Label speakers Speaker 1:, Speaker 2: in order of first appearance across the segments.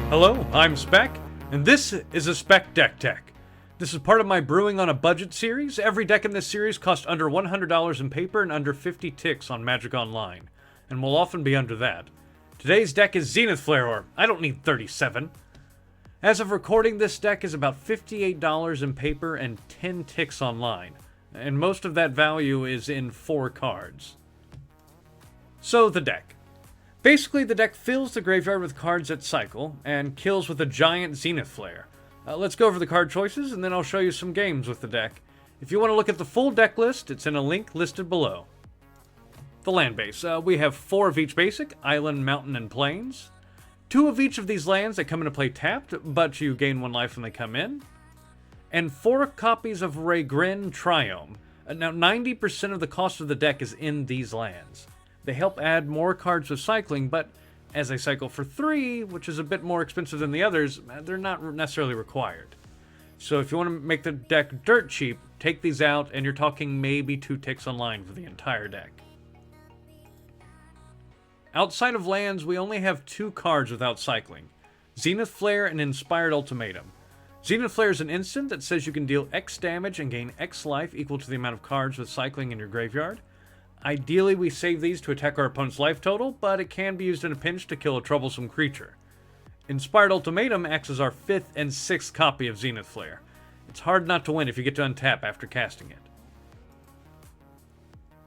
Speaker 1: Hello, I'm Spec, and this is a Spec Deck Tech. This is part of my Brewing on a Budget series. Every deck in this series costs under $100 in paper and under 50 ticks on Magic Online, and will often be under that. Today's deck is Zenith Flare, or I don't need 37. As of recording, this deck is about $58 in paper and 10 ticks online, and most of that value is in 4 cards. So, the deck. Basically, the deck fills the graveyard with cards that cycle, and kills with a giant Zenith Flare. Let's go over the card choices, and then I'll show you some games with the deck. If you want to look at the full deck list, it's in a link listed below. The land base. We have 4 of each basic: Island, Mountain, and Plains. 2 of each of these lands that come into play tapped, but you gain 1 life when they come in. And 4 copies of Raygrin Triome. Now, 90% of the cost of the deck is in these lands. They help add more cards with cycling, but as they cycle for 3, which is a bit more expensive than the others, they're not necessarily required. So if you want to make the deck dirt cheap, take these out, and you're talking maybe 2 ticks online for the entire deck. Outside of lands, we only have 2 cards without cycling: Zenith Flare and Inspired Ultimatum. Zenith Flare is an instant that says you can deal X damage and gain X life equal to the amount of cards with cycling in your graveyard. Ideally, we save these to attack our opponent's life total, but it can be used in a pinch to kill a troublesome creature. Inspired Ultimatum acts as our 5th and 6th copy of Zenith Flare. It's hard not to win if you get to untap after casting it.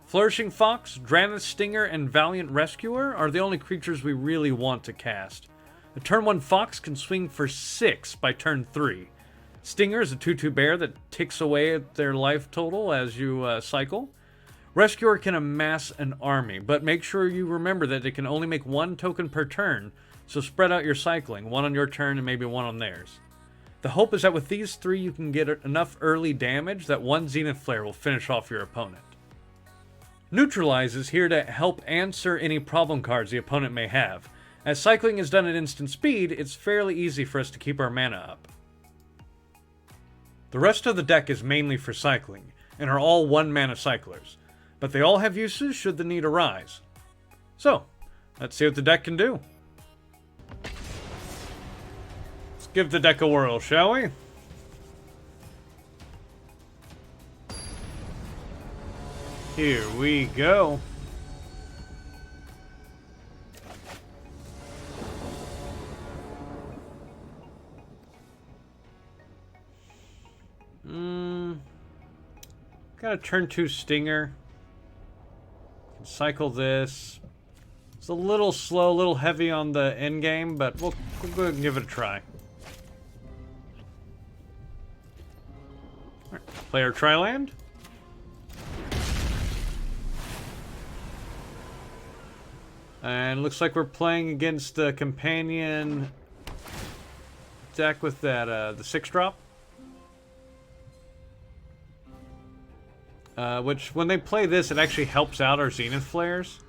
Speaker 1: Flourishing Fox, Drannith Stinger, and Valiant Rescuer are the only creatures we really want to cast. A turn 1 Fox can swing for 6 by turn 3. Stinger is a 2/2 bear that ticks away at their life total as you cycle. Rescuer can amass an army, but make sure you remember that it can only make 1 token per turn, so spread out your cycling, 1 on your turn and maybe 1 on theirs. The hope is that with these 3 you can get enough early damage that 1 Zenith Flare will finish off your opponent. Neutralize is here to help answer any problem cards the opponent may have. As cycling is done at instant speed, it's fairly easy for us to keep our mana up. The rest of the deck is mainly for cycling, and are all 1 mana cyclers, but they all have uses should the need arise. So, let's see what the deck can do. Let's give the deck a whirl, shall we? Here we go. Got a turn 2 Stinger. Cycle this. It's a little slow, a little heavy on the end game, but we'll go ahead and give it a try. Alright, play our Tri-Land. And looks like we're playing against the companion deck with that the 6-drop. Which, when they play this, it actually helps out our Zenith Flares.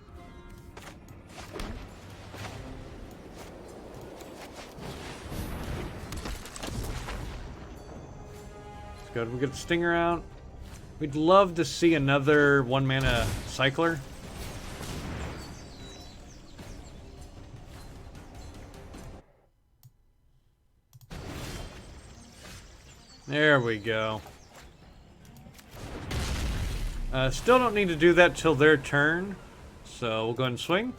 Speaker 1: Let's go. We get the Stinger out. We'd love to see another 1 mana cycler. There we go. Still don't need to do that till their turn, so we'll go ahead and swing.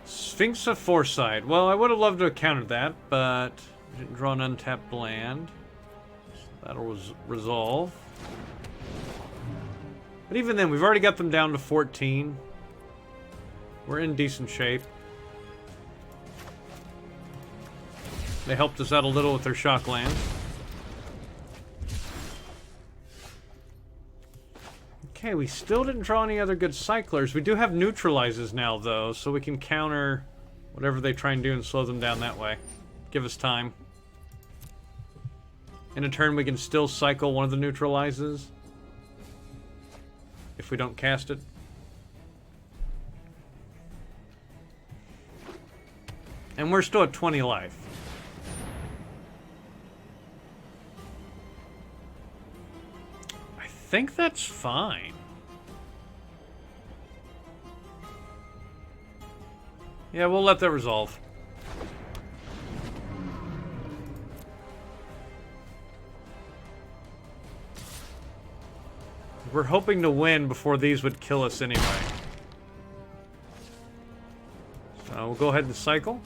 Speaker 1: Sphinx of Foresight. Well, I would have loved to have countered that, but didn't draw an untapped land. That'll resolve. But even then, we've already got them down to 14. We're in decent shape. They helped us out a little with their shock lands. Okay, we still didn't draw any other good cyclers. We do have neutralizes now, though, so we can counter whatever they try and do and slow them down that way. Give us time. In a turn, we can still cycle one of the neutralizes if we don't cast it. And we're still at 20 life. I think that's fine. Yeah, we'll let that resolve. We're hoping to win before these would kill us anyway. So we'll go ahead and cycle.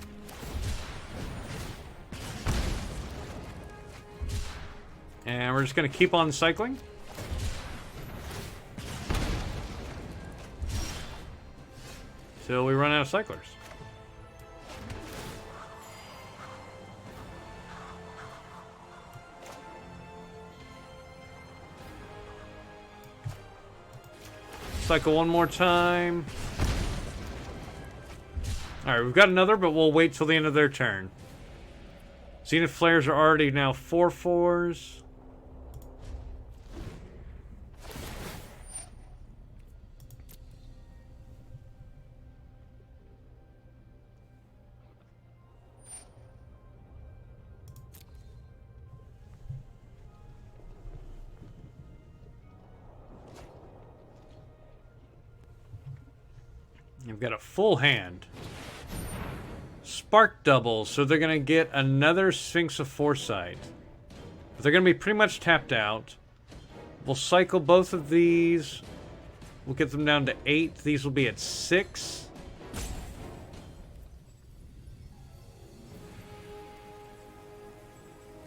Speaker 1: And we're just going to keep on cycling. Till we run out of cyclers. Cycle one more time. Alright, we've got another, but we'll wait till the end of their turn. Zenith Flares are already now 4/4s. You've got a full hand. Spark doubles, so they're going to get another Sphinx of Foresight. But they're going to be pretty much tapped out. We'll cycle both of these. We'll get them down to 8. These will be at 6.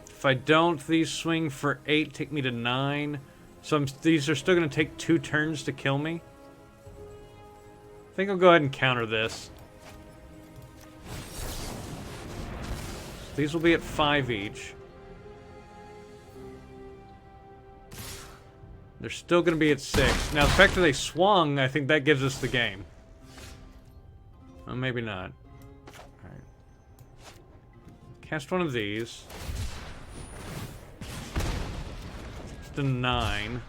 Speaker 1: If I don't, these swing for 8, take me to 9. So these are still going to take 2 turns to kill me. I think I'll go ahead and counter this. These will be at 5 each. They're still going to be at 6. Now, the fact that they swung, I think that gives us the game. Well, maybe not. Alright. Cast one of these. It's a 9.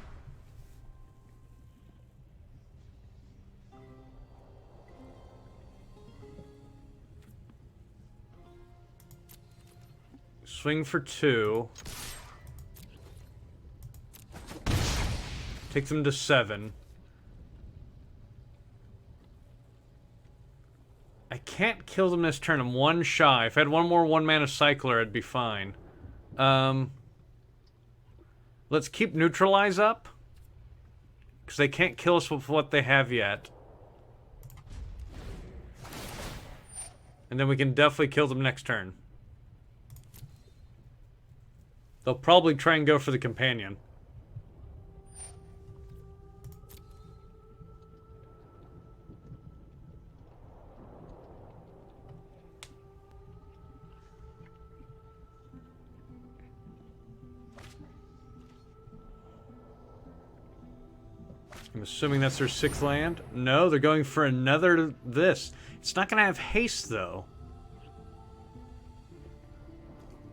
Speaker 1: Swing for 2. Take them to 7. I can't kill them this turn. I'm 1 shy. If I had one more 1-mana cycler, I'd be fine. Let's keep Neutralize up. Because they can't kill us with what they have yet. And then we can definitely kill them next turn. They'll probably try and go for the companion. I'm assuming that's their 6th land. No, they're going for another this. It's not going to have haste, though.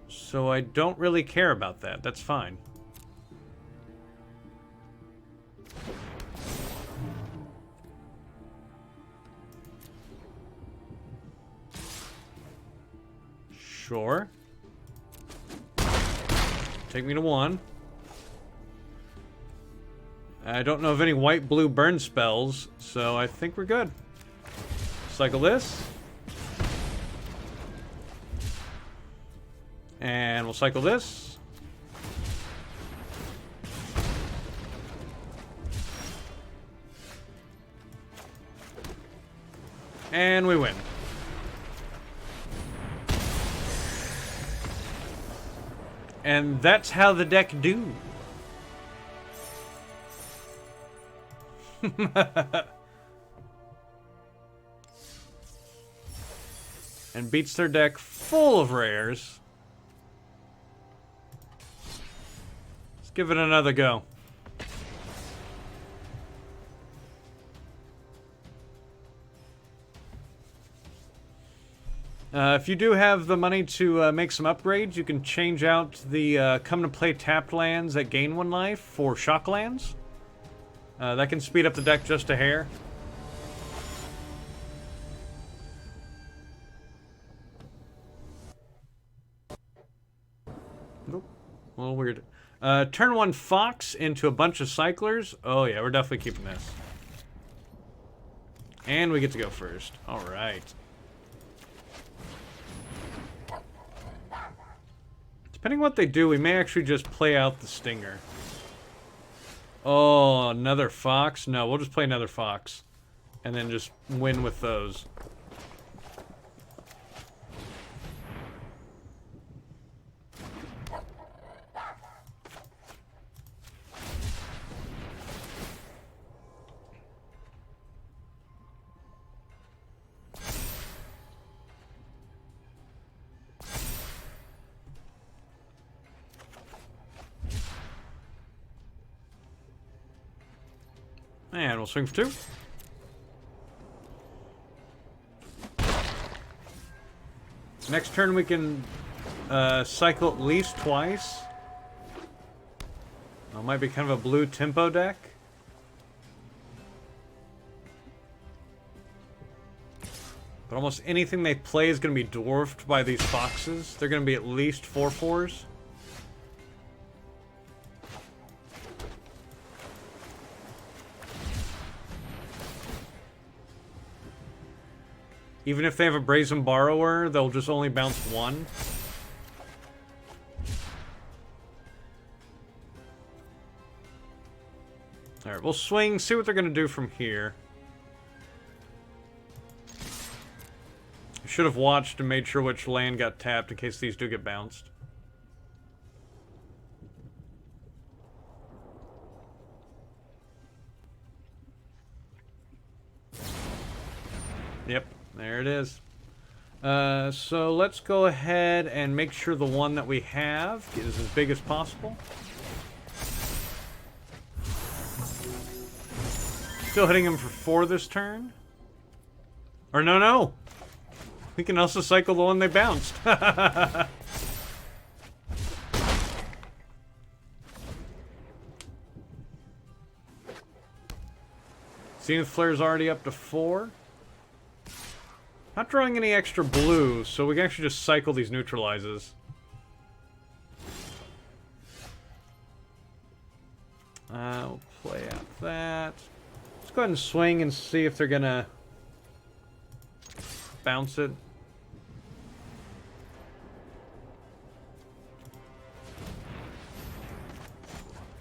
Speaker 1: So I don't really care about that. That's fine. Sure. Take me to 1. I don't know of any white-blue burn spells, so I think we're good. Cycle this. And we'll cycle this. And we win. And that's how the deck do. And beats their deck full of rares. Let's give it another go. If you do have the money to make some upgrades, you can change out the come to play tapped lands that gain 1 life for shock lands. That can speed up the deck just a hair. Nope. A little weird. Turn 1 Fox into a bunch of cyclers. Oh yeah, we're definitely keeping this. And we get to go first. Alright. Depending on what they do, we may actually just play out the Stinger. Oh, another Fox? No, we'll just play another Fox. And then just win with those. And we'll swing for 2. Next turn we can cycle at least twice. It might be kind of a blue tempo deck. But almost anything they play is going to be dwarfed by these foxes. They're going to be at least 4/4s. Even if they have a Brazen Borrower, they'll just only bounce 1. Alright, we'll swing, see what they're going to do from here. I should have watched and made sure which land got tapped in case these do get bounced. Yep. There it is. So let's go ahead and make sure the one that we have is as big as possible. Still hitting him for 4 this turn. Or no. We can also cycle the one they bounced. Zenith Flare's already up to 4. Not drawing any extra blue, so we can actually just cycle these neutralizes. We'll play out that. Let's go ahead and swing and see if they're gonna bounce it.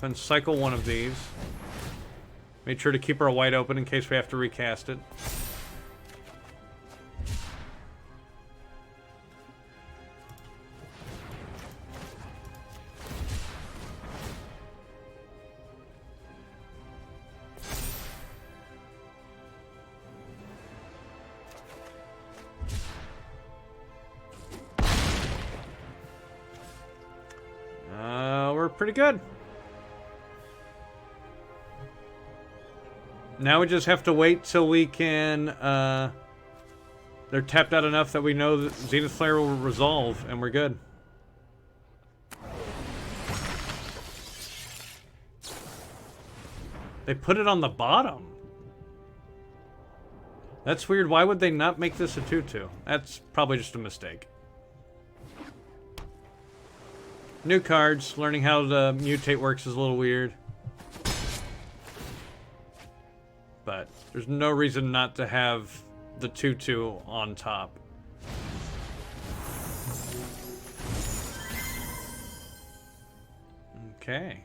Speaker 1: Then cycle one of these. Make sure to keep our white open in case we have to recast it. We're pretty good. Now we just have to wait till we can, they're tapped out enough that we know that Zenith Flare will resolve, and we're good. They put it on the bottom. That's weird. Why would they not make this a 2/2? That's probably just a mistake. New cards. Learning how the mutate works is a little weird. But there's no reason not to have the 2/2 on top. Okay.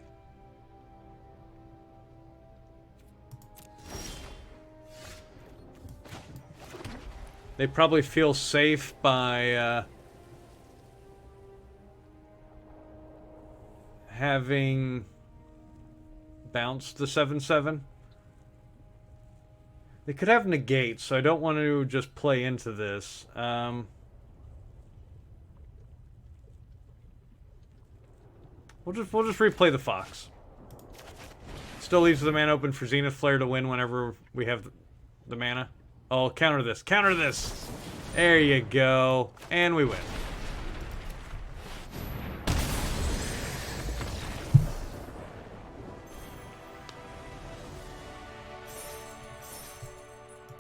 Speaker 1: They probably feel safe by having bounced the 7/7. They could have negate, so I don't want to just play into this. We'll just replay the Fox. Still leaves the mana open for Zenith Flare to win whenever we have the mana. Oh, counter this. Counter this! There you go. And we win.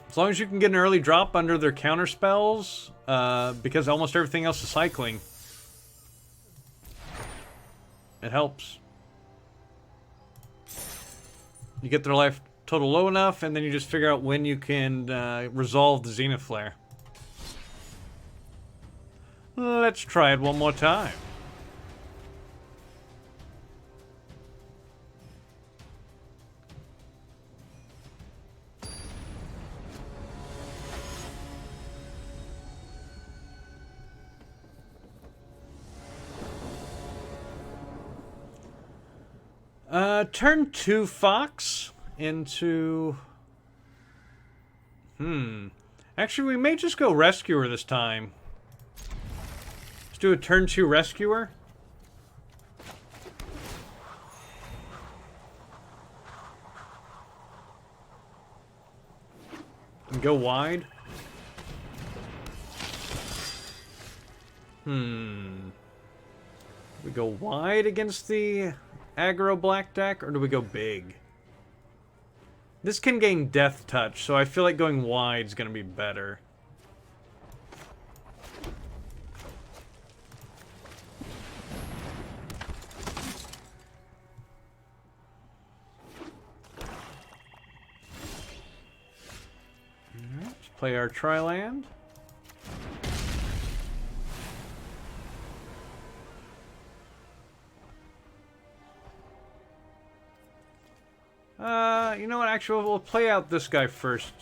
Speaker 1: As long as you can get an early drop under their counter spells, because almost everything else is cycling. It helps. You get their life total low enough, and then you just figure out when you can resolve the Zenith Flare. Let's try it one more time. Turn 2 Fox into... Actually, we may just go Rescuer this time. Let's do a turn 2 Rescuer. And go wide. We go wide against the aggro black deck, or do we go big? This can gain Death Touch, so I feel like going wide is going to be better. Alright, let's play our Tri-Land. You know what, actually, we'll play out this guy first.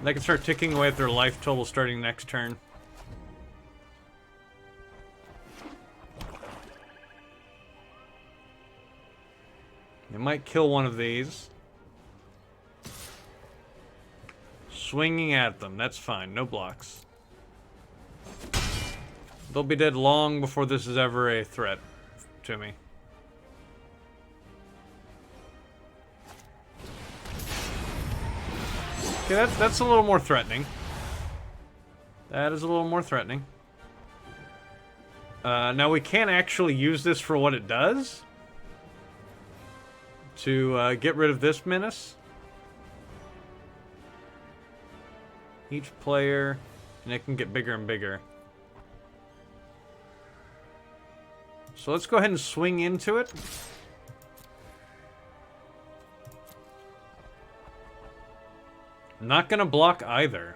Speaker 1: They can start ticking away at their life total starting next turn. They might kill one of these. Swinging at them, that's fine, no blocks. They'll be dead long before this is ever a threat to me. Okay, that's a little more threatening. That is a little more threatening. Now we can actually use this for what it does. To get rid of this menace. Each player, and it can get bigger and bigger. So let's go ahead and swing into it. Not gonna block either.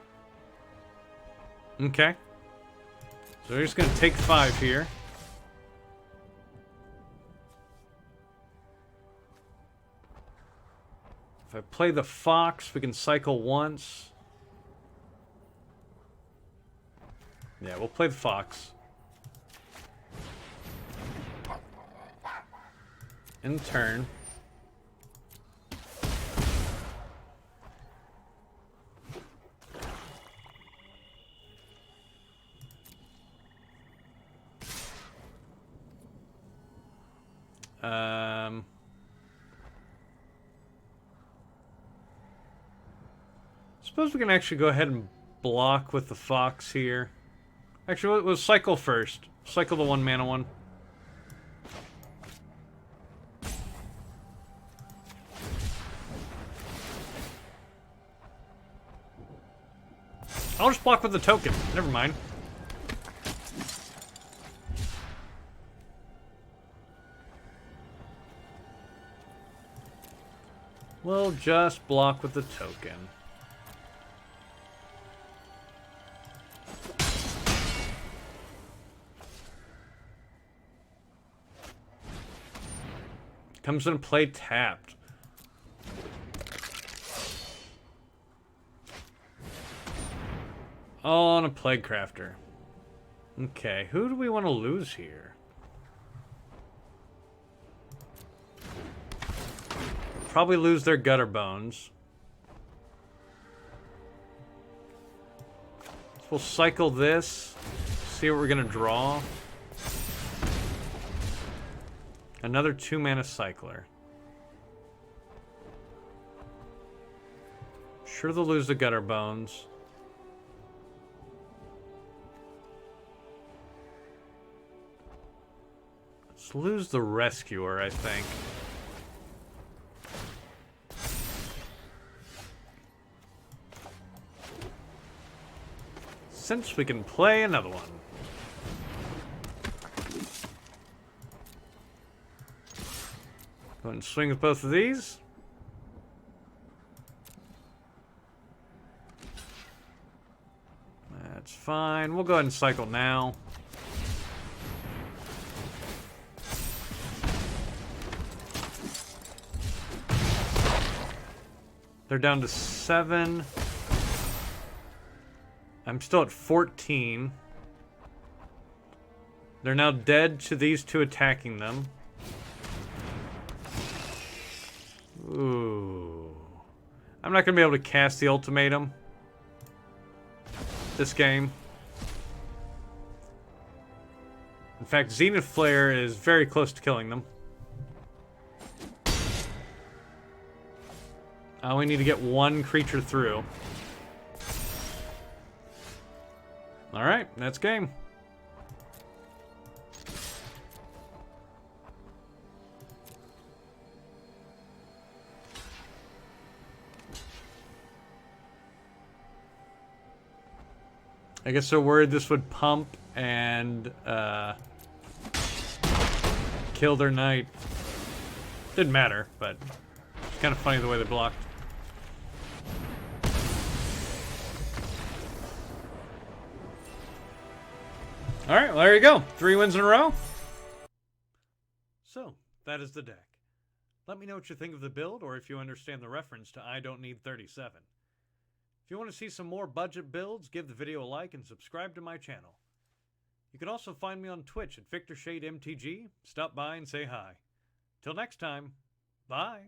Speaker 1: Okay. So we're just gonna take 5 here. If I play the Fox, we can cycle once. Yeah, we'll play the Fox. In turn. Suppose we can actually go ahead and block with the Fox here. Actually, we'll cycle first. Cycle the 1-mana one. I'll just block with the token. Never mind. We'll just block with the token. Comes into play tapped. On a Plague Crafter. Okay, who do we want to lose here? Probably lose their Gutter Bones. So we'll cycle this. See what we're gonna draw. Another 2-mana cycler. Sure, they'll lose the Gutter Bones. Let's lose the Rescuer, I think. Since we can play another one. Go ahead and swing with both of these. That's fine. We'll go ahead and cycle now. They're down to 7. I'm still at 14. They're now dead to these two attacking them. Ooh. I'm not going to be able to cast the ultimatum this game. In fact, Zenith Flare is very close to killing them. I only need to get one creature through. Alright, that's game. I guess they're worried this would pump and kill their knight. Didn't matter, but it's kind of funny the way they blocked. Alright, well, there you go. 3 wins in a row. So, that is the deck. Let me know what you think of the build, or if you understand the reference to I Don't Need 37. If you want to see some more budget builds, give the video a like and subscribe to my channel. You can also find me on Twitch at VictorShadeMTG. Stop by and say hi. Till next time, bye.